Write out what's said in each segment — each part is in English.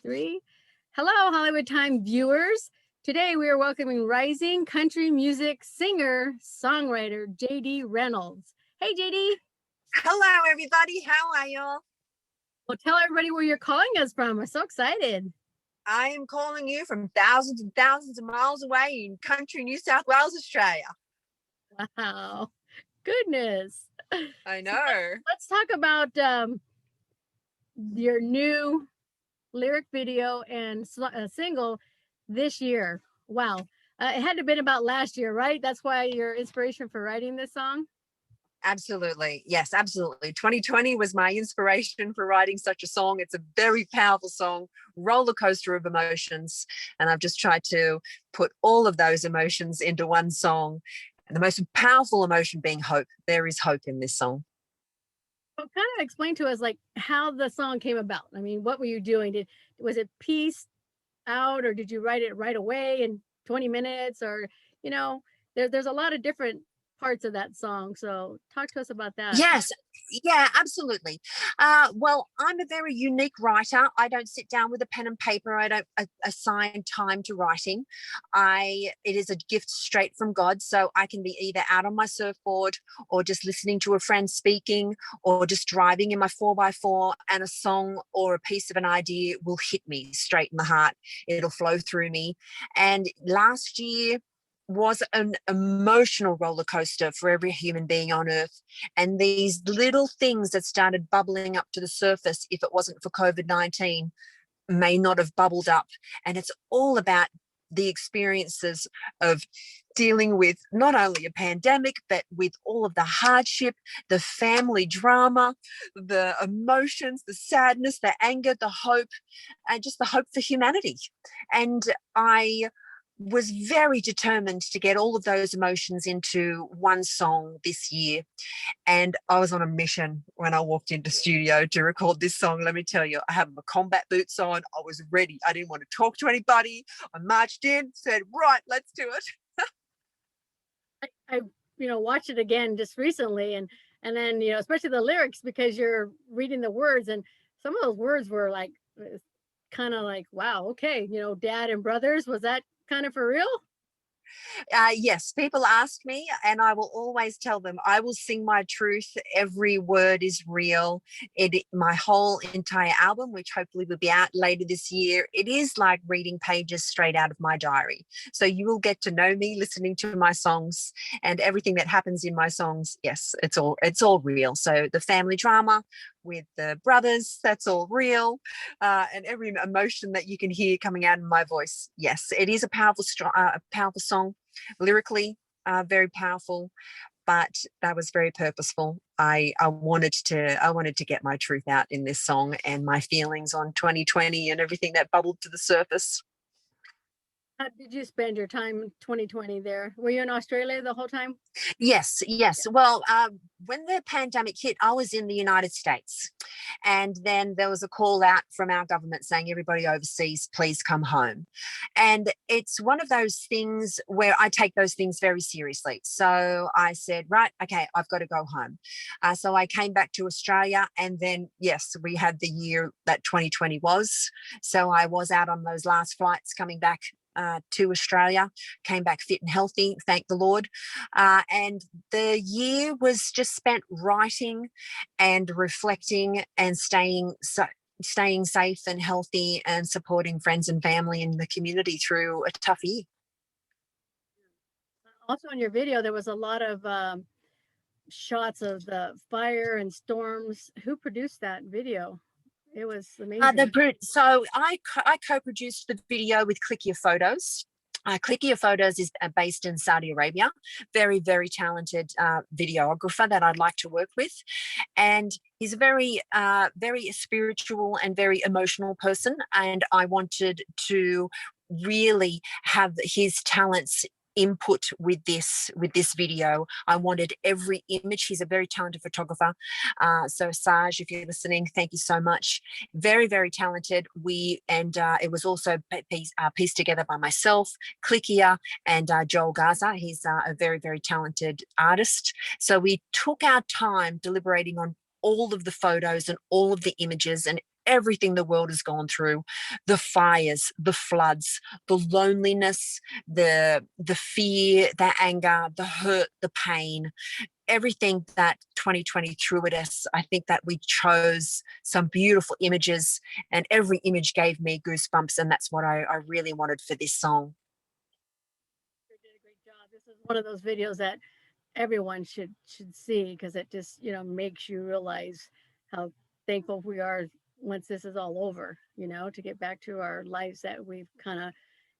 Three. Hello, Hollywood Time viewers. Today we are welcoming rising country music singer, songwriter, JD Reynolds. Hey, JD. Hello, everybody. How are y'all? Well, tell everybody where you're calling us from. We're so excited. I am calling you from thousands and thousands of miles away in country New South Wales, Australia. Wow. Goodness. I know. So let's talk about your new lyric video and single this year. Wow. It had to have been about last year, right? That's why your inspiration for writing this song? Absolutely. Yes, absolutely. 2020 was my inspiration for writing such a song. It's a very powerful song, roller coaster of emotions. And I've just tried to put all of those emotions into one song. And the most powerful emotion being hope. There is hope in this song. So kind of explain to us like how the song came about. I mean, what were you doing? Was it pieced out, or did you write it right away in 20 minutes? Or, there's a lot of different parts of that song. So talk to us about that. Yes, yeah, absolutely. Well, I'm a very unique writer. I don't sit down with a pen and paper. I don't assign time to writing. It is a gift straight from God. So I can be either out on my surfboard or just listening to a friend speaking or just driving in my 4x4, and a song or a piece of an idea will hit me straight in the heart. It'll flow through me. And last year was an emotional roller coaster for every human being on earth. And these little things that started bubbling up to the surface, if it wasn't for COVID-19, may not have bubbled up. And it's all about the experiences of dealing with not only a pandemic, but with all of the hardship, the family drama, the emotions, the sadness, the anger, the hope, and just the hope for humanity. And I was very determined to get all of those emotions into one song this year. And I was on a mission when I walked into studio to record this song. Let me tell you, I had my combat boots on. I was ready. I didn't want to talk to anybody. I marched in, said, right, let's do it. I watched it again just recently, and then, especially the lyrics, because you're reading the words, and some of those words were like, kind of like, wow, okay, dad and brothers, was that kind of for real? Yes, people ask me, and I will always tell them I will sing my truth. Every word is real. My whole entire album, which hopefully will be out later this year, it is like reading pages straight out of my diary. So you will get to know me listening to my songs, and everything that happens in my songs. Yes, it's all real. So the family drama with the brothers, that's all real, and every emotion that you can hear coming out of my voice. Yes, it is a powerful song, lyrically, very powerful, but that was very purposeful. I wanted to get my truth out in this song and my feelings on 2020 and everything that bubbled to the surface. How did you spend your time in 2020 there? Were you in Australia the whole time? Yes. Well, when the pandemic hit, I was in the United States. And then there was a call out from our government saying, everybody overseas, please come home. And it's one of those things where I take those things very seriously. So I said, right, okay, I've got to go home. So I came back to Australia, and then, yes, we had the year that 2020 was. So I was out on those last flights coming back to Australia, came back fit and healthy, thank the Lord. And the year was just spent writing and reflecting and staying safe and healthy and supporting friends and family in the community through a tough year. Also in your video, there was a lot of shots of the fire and storms. Who produced that video? It was amazing. So I co-produced the video with Clickier Photos. Clickier Photos is based in Saudi Arabia. Very, very talented videographer that I'd like to work with. And he's a very, very spiritual and very emotional person. And I wanted to really have his talents input with this video. I wanted every image. He's a very talented photographer. So Saj, if you're listening, thank you so much. Very, very talented. It was also pieced together by myself, Clickier, and Joel Gaza. He's a very, very talented artist. So we took our time deliberating on all of the photos and all of the images and everything the world has gone through, the fires, the floods, the loneliness, the fear, the anger, the hurt, the pain, everything that 2020 threw at us. I think that we chose some beautiful images, and every image gave me goosebumps, and that's what I really wanted for this song. You did a great job. This is one of those videos that everyone should see because it just makes you realize how thankful we are once this is all over. To get back to our lives that we've kind of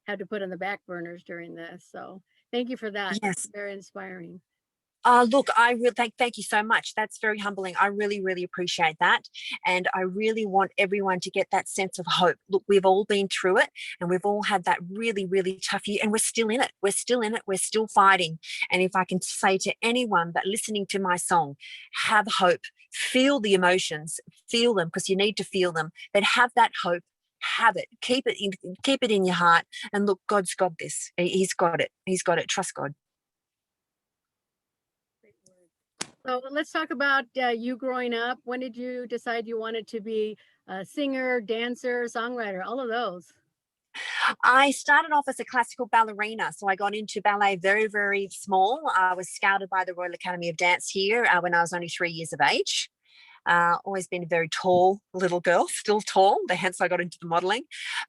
had to put on the back burners during this. So thank you for that. Yes. Very inspiring. Look, I really thank you so much. That's very humbling. I really, really appreciate that. And I really want everyone to get that sense of hope. Look, we've all been through it, and we've all had that really, really tough year, and we're still in it. We're still in it. We're still fighting. And if I can say to anyone that listening to my song, have hope, feel the emotions, feel them, because you need to feel them, but have that hope. Have it. Keep it in your heart. And look, God's got this. He's got it. He's got it. Trust God. So let's talk about you growing up. When did you decide you wanted to be a singer, dancer, songwriter, all of those? I started off as a classical ballerina, so I got into ballet very, very small. I was scouted by the Royal Academy of Dance here when I was only 3 years of age. Always been a very tall little girl, still tall, hence I got into the modeling.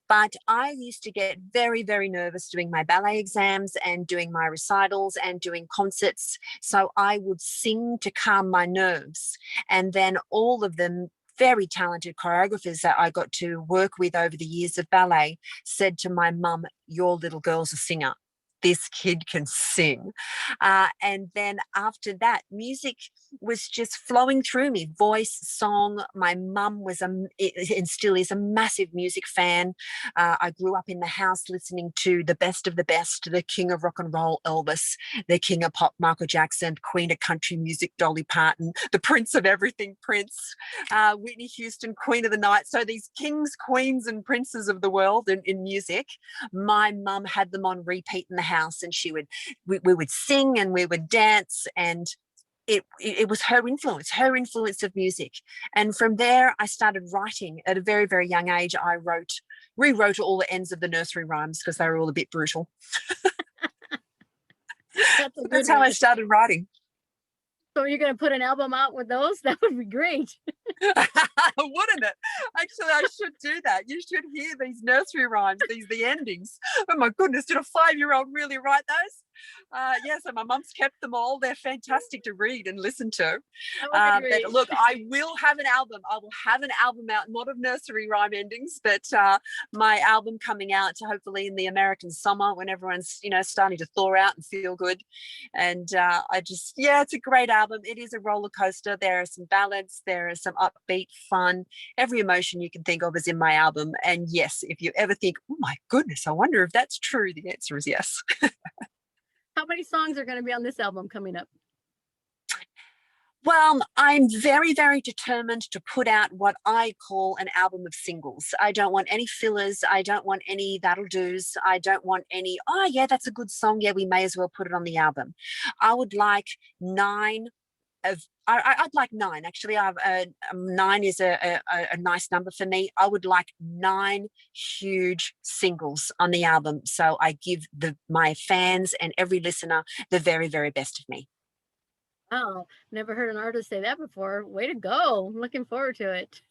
But I used to get very, very nervous doing my ballet exams and doing my recitals and doing concerts. So I would sing to calm my nerves. And then all of them very talented choreographers that I got to work with over the years of ballet said to my mum, "Your little girl's a singer. This kid can sing." And then after that, music was just flowing through me, voice, song. My mum was and still is a massive music fan. I grew up in the house listening to the best of the best, the king of rock and roll, Elvis, the king of pop, Michael Jackson, queen of country music, Dolly Parton, the prince of everything, Prince, Whitney Houston, queen of the night. So these kings, queens, and princes of the world in music, my mum had them on repeat in the house, and we would sing and we would dance, and it was her influence of music. And from there I started writing at a very, very young age. I rewrote all the ends of the nursery rhymes because they were all a bit brutal. That's how I started writing. So you're going to put an album out with those? That would be great. Wouldn't it? Actually, I should do that. You should hear these nursery rhymes, the endings. Oh my goodness, did a 5-year-old really write those? Yeah, so my mum's kept them all. They're fantastic to read and listen to. But look, I will have an album. I will have an album out, not of nursery rhyme endings, but my album coming out hopefully in the American summer when everyone's, starting to thaw out and feel good. And it's a great album. It is a roller coaster. There are some ballads. There are some upbeat, fun. Every emotion you can think of is in my album. And yes, if you ever think, oh my goodness, I wonder if that's true, the answer is yes. How many songs are going to be on this album coming up? Well, I'm very, very determined to put out what I call an album of singles. I don't want any fillers. I don't want any that'll do's. I don't want any, oh, yeah, that's a good song. Yeah, we may as well put it on the album. I would like 9 I'd like 9 actually. 9 is a nice number for me. I would like 9 huge singles on the album, so I give my fans and every listener the very, very best of me. Oh, never heard an artist say that before. Way to go. I'm looking forward to it.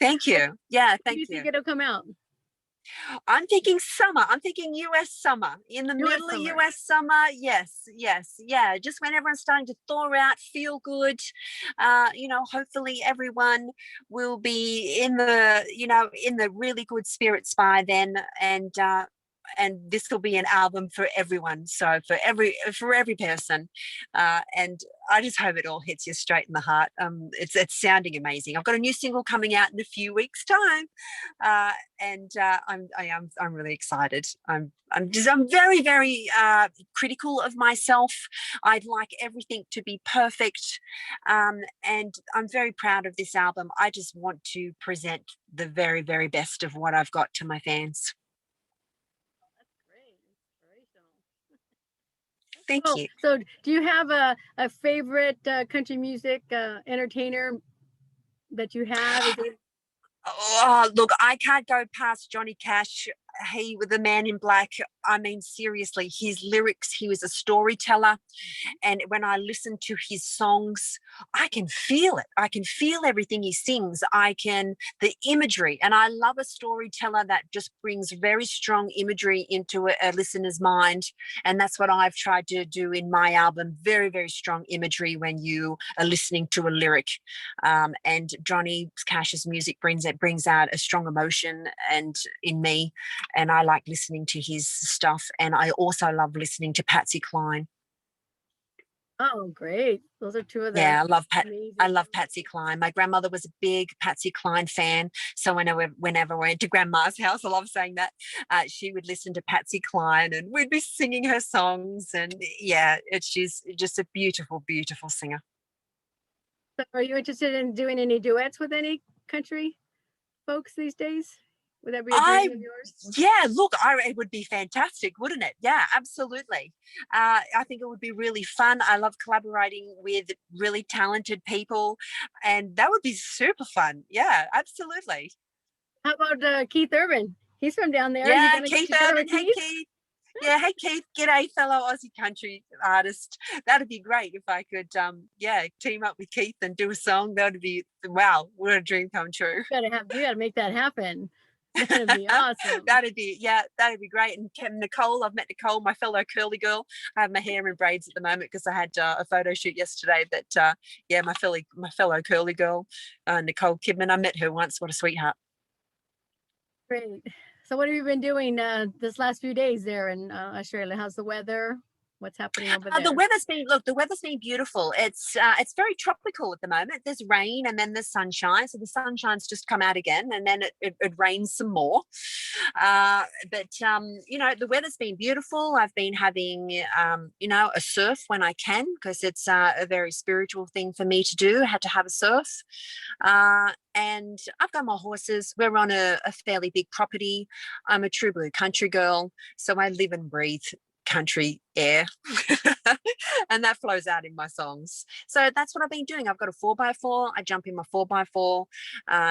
Thank you. Yeah, thank you. Do you think it'll come out? I'm thinking summer. I'm thinking US summer. In the middle of US summer. Yes. Yeah. Just when everyone's starting to thaw out, feel good. Hopefully everyone will be in the really good spirits by then. And this will be an album for everyone, so for every person, and I just hope it all hits you straight in the heart. It's sounding amazing. I've got a new single coming out in a few weeks' time, and I'm really excited. I'm very, very critical of myself. I'd like everything to be perfect, and I'm very proud of this album. I just want to present the very, very best of what I've got to my fans. Thank you. So do you have a favorite country music entertainer that you have? Oh, look, I can't go past Johnny Cash. He was the man in black. I mean, seriously, his lyrics, he was a storyteller. And when I listen to his songs, I can feel it. I can feel everything he sings. The imagery. And I love a storyteller that just brings very strong imagery into a listener's mind. And that's what I've tried to do in my album. Very, very strong imagery when you are listening to a lyric. And Johnny Cash's music brings out a strong emotion and in me. And I like listening to his stuff. And I also love listening to Patsy Cline. Oh, great. Those are two of the Yeah, I amazing. love Patsy Cline. My grandmother was a big Patsy Cline fan. So whenever we went to grandma's house, I love saying that, she would listen to Patsy Cline and we'd be singing her songs. And yeah, she's just a beautiful, beautiful singer. So are you interested in doing any duets with any country folks these days? Would that be a I dream of yours? Yeah, look, it would be fantastic, wouldn't it? Yeah, absolutely. I think it would be really fun. I love collaborating with really talented people, and that would be super fun. Yeah, absolutely. How about Keith Urban? He's from down there. Are you Yeah, going to get Keith together with Urban. Hey, Keith? Keith. Yeah, hey Keith, g'day, fellow Aussie country artist. That'd be great if I could, yeah, team up with Keith and do a song. That would be wow, what a dream come true. You gotta make that happen. That'd be awesome. That'd be great. And Nicole, I've met Nicole, my fellow curly girl. I have my hair in braids at the moment because I had a photo shoot yesterday. But yeah, my fellow curly girl, Nicole Kidman. I met her once. What a sweetheart. Great. So what have you been doing this last few days there in Australia? How's the weather? What's happening over there? The weather's been beautiful. It's very tropical at the moment. There's rain and then there's sunshine. So the sunshine's just come out again, and then it rains some more. But you know, the weather's been beautiful. I've been having you know, a surf when I can because it's a very spiritual thing for me to do. I had to have a surf. And I've got my horses. We're on a fairly big property. I'm a true blue country girl, so I live and breathe country air and that flows out in my songs. So that's what I've been doing. I've got a 4x4. I jump in my 4x4.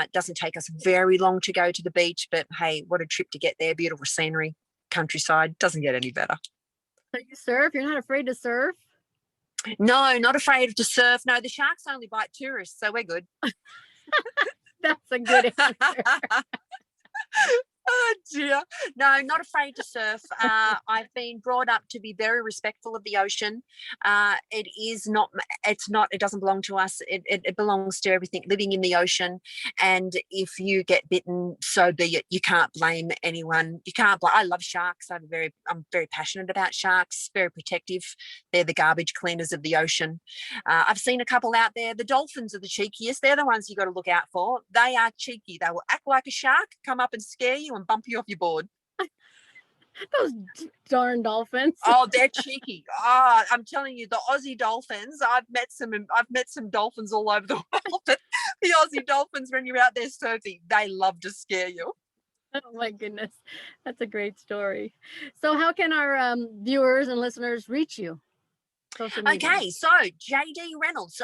It doesn't take us very long to go to the beach, but hey, what a trip to get there. Beautiful scenery, countryside. Doesn't get any better. So you surf? You're not afraid to surf? No, not afraid to surf. No, the sharks only bite tourists, so we're good. That's a good answer. Oh dear. No, not afraid to surf. I've been brought up to be very respectful of the ocean. It doesn't belong to us. It belongs to everything living in the ocean. And if you get bitten, so be it. You can't blame anyone. I love sharks. I'm very passionate about sharks, very protective. They're the garbage cleaners of the ocean. I've seen a couple out there. The dolphins are the cheekiest. They're the ones you got to look out for. They are cheeky. They will act like a shark, come up and scare you and bump you off your board. Those darn dolphins. Oh, they're cheeky. Oh, I'm telling you, the Aussie dolphins. I've met some dolphins all over the world, but the Aussie dolphins, when you're out there surfing, they love to scare you. Oh my goodness. That's a great story. So how can our viewers and listeners reach you? Social media. Okay, so JD Reynolds. So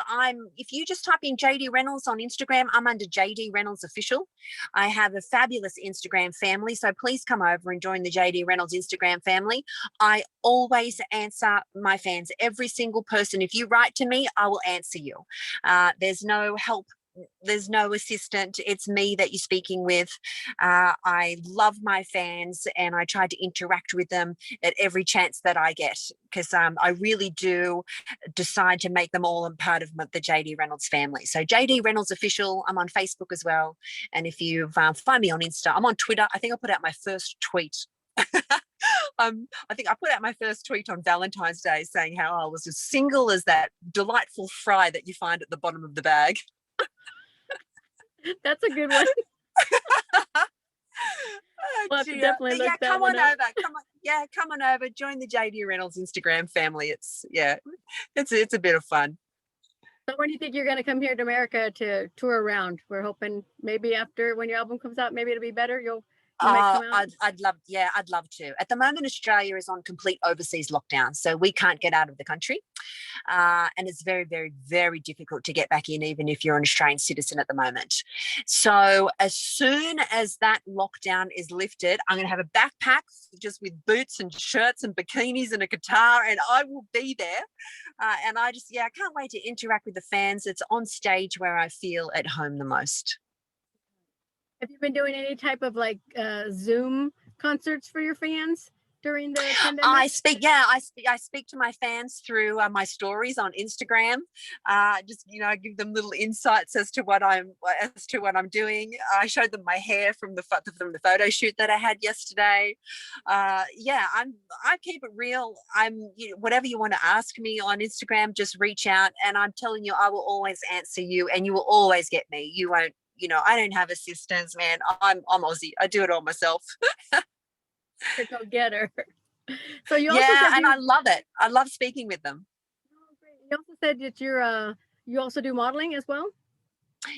if you just type in JD Reynolds on Instagram, I'm under JD Reynolds Official. I have a fabulous Instagram family, so please come over and join the JD Reynolds Instagram family. I always answer my fans, every single person. If you write to me, I will answer you. There's no help. There's no assistant. It's me that you're speaking with. I love my fans and I try to interact with them at every chance that I get because I really do decide to make them all a part of the JD Reynolds family. So JD Reynolds Official, I'm on Facebook as well. And if you find me on Insta, I'm on Twitter. I think I put out my first tweet. I think I put out my first tweet on Valentine's Day saying how I was as single as that delightful fry that you find at the bottom of the bag. That's a good one. Oh, We'll have to definitely look that come one on up. over. Come on over. Join the JD Reynolds Instagram family. It's a bit of fun. So when do you think you're going to come here to America to tour around? We're hoping maybe after when your album comes out, maybe it'll be better. You'll You might come out. I'd love to. At the moment, Australia is on complete overseas lockdown, so we can't get out of the country. And it's very, very, very difficult to get back in, even if you're an Australian citizen at the moment. So as soon as that lockdown is lifted, I'm going to have a backpack just with boots and shirts and bikinis and a guitar, and I will be there. And I can't wait to interact with the fans. It's on stage where I feel at home the most. Have you been doing any type of like Zoom concerts for your fans during the pandemic? I speak to my fans through my stories on Instagram. Just give them little insights as to what I'm doing. I showed them my hair from the photo shoot that I had yesterday. I keep it real. Whatever you want to ask me on Instagram, just reach out, and I'm telling you, I will always answer you, and you will always get me. You won't. I don't have assistants, man. I'm Aussie. I do it all myself. Go get her. So you also I love it. I love speaking with them. Oh, great. You also said that you also do modeling as well.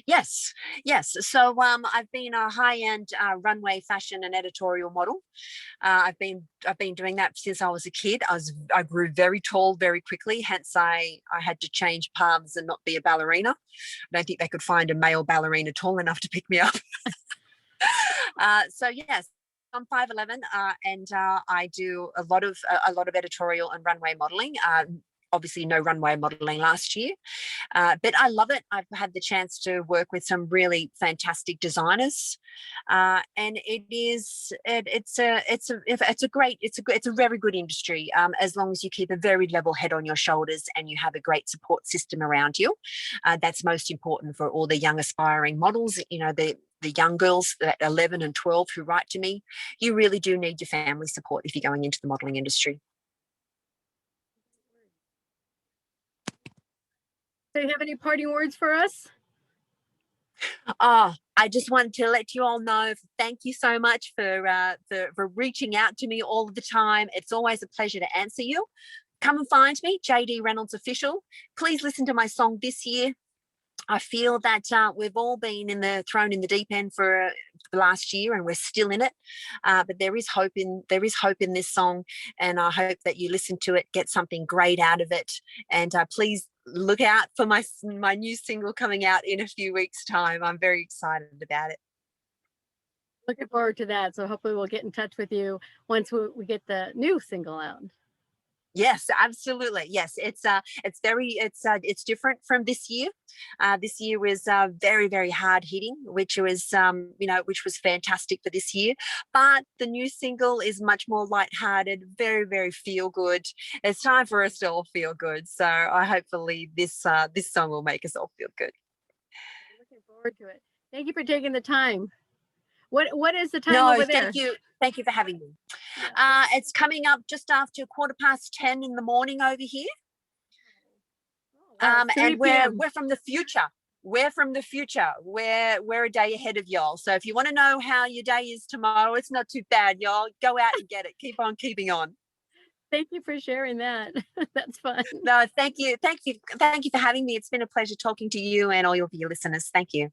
Yes. So I've been a high-end runway fashion and editorial model. I've been doing that since I was a kid. I grew very tall very quickly, hence I had to change paths and not be a ballerina. I don't think they could find a male ballerina tall enough to pick me up. So yes, I'm 5'11", and I do a lot of editorial and runway modeling. Obviously no runway modeling last year, but I love it. I've had the chance to work with some really fantastic designers, and it's a very good industry, as long as you keep a very level head on your shoulders and you have a great support system around you. That's most important for all the young aspiring models. The young girls at 11 and 12 who write to me. You really do need your family support if you're going into the modeling industry. Do you have any parting words for us? I just wanted to let you all know, thank you so much for reaching out to me all the time. It's always a pleasure to answer you. Come and find me, JD Reynolds Official. Please listen to my song this year. I feel that we've all been thrown in the deep end for the last year, and we're still in it. But there is hope in this song, and I hope that you listen to it, get something great out of it, and please look out for my new single coming out in a few weeks' time. I'm very excited about it. Looking forward to that. So hopefully we'll get in touch with you once we get the new single out. Yes, absolutely. Yes, it's different from this year. This year was very, very hard hitting, which was fantastic for this year. But the new single is much more lighthearted, very, very feel good. It's time for us to all feel good. So hopefully this song will make us all feel good. Looking forward to it. Thank you for taking the time. What is the time over there? Thank you for having me. It's coming up just after 10:15 in the morning over here. And we're from the future. We're from the future. We're a day ahead of y'all. So if you want to know how your day is tomorrow, it's not too bad, y'all. Go out and get it. Keep on keeping on. Thank you for sharing that. That's fun. No, thank you for having me. It's been a pleasure talking to you and all of your listeners. Thank you.